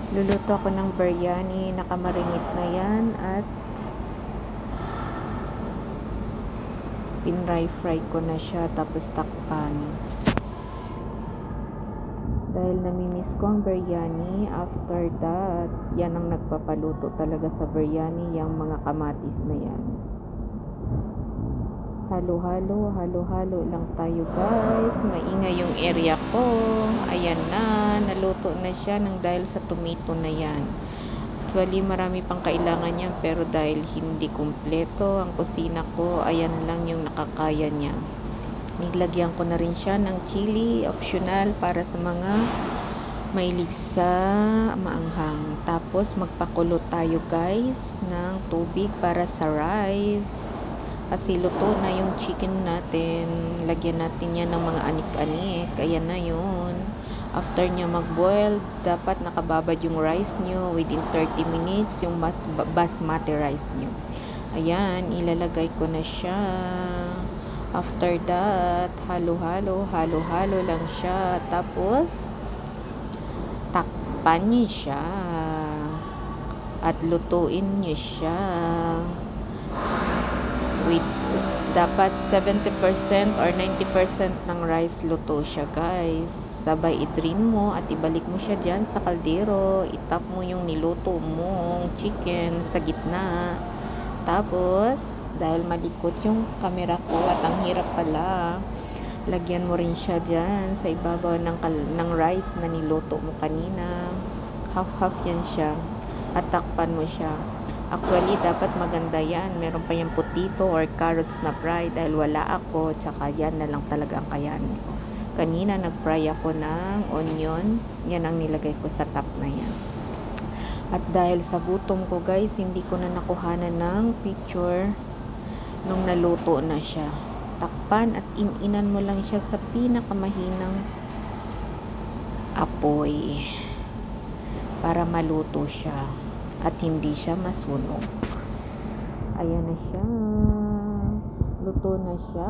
Luluto ako ng biryani, nakamarinate na yan at pinry-fry ko na siya tapos takpan. Dahil namimiss ko ang biryani, after that, yan ang nagpapaluto talaga sa biryani, yung mga kamatis na yan. Halo-halo lang tayo guys. Maingay yung area ko. Ayan na, naluto na siya dahil sa tomato na yan. Actually, marami pang kailangan yan, pero dahil hindi kumpleto ang kusina ko, ayan lang yung nakakaya niya. Nilagyan ko na rin siya ng chili, optional para sa mga mahilig sa maanghang. Tapos magpakulo tayo guys ng tubig para sa rice. Kasi luto na yung chicken natin. Lagyan natin yan ng mga anik-anik. Ayan na yun. After niya mag-boil, dapat nakababad yung rice nyo within 30 minutes, yung basmati rice nyo. Ayan, ilalagay ko na siya. After that, halo-halo lang siya. Tapos, takpan niyo siya. At lutuin niyo siya. Dapat 70% or 90% ng rice luto siya guys. Sabay i-drain mo at ibalik mo siya dyan sa kaldero. Itap mo yung niluto mong chicken sa gitna. Tapos dahil malikot yung camera ko at ang hirap pala, lagyan mo rin siya dyan sa ibabaw ng rice na niluto mo kanina. Half yan siya at takpan mo siya. Actually, dapat maganda yan. Meron pa yung potato or carrots na fry dahil wala ako. Tsaka yan na lang talaga ang kayanin ko. Kanina, nag-fry ako ng onion. Yan ang nilagay ko sa top na yan. At dahil sa gutom ko guys, hindi ko na nakuhanan ng pictures nung naluto na siya. Takpan at ininan mo lang siya sa pinakamahinang apoy para maluto siya at hindi siya masunog. Ayan na siya, luto na siya.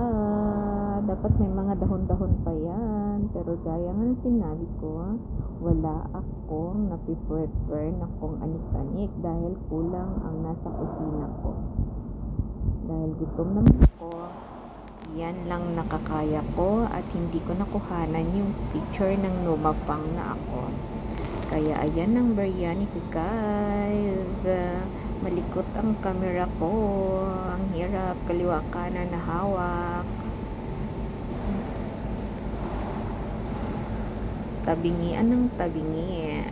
Dapat may mga dahon-dahon pa yan, pero gaya nga sinabi ko, wala akong napiprepare na kung anik-anik dahil kulang ang nasa kusina ko. Dahil gutom naman ako, yan lang nakakaya ko at hindi ko nakuhanan yung picture ng lumafang na ako. Kaya ayan ang biryani ko guys. Malikot ang camera ko. Ang hirap, kaliwa kanan na hawak. Tabingian ng tabingi.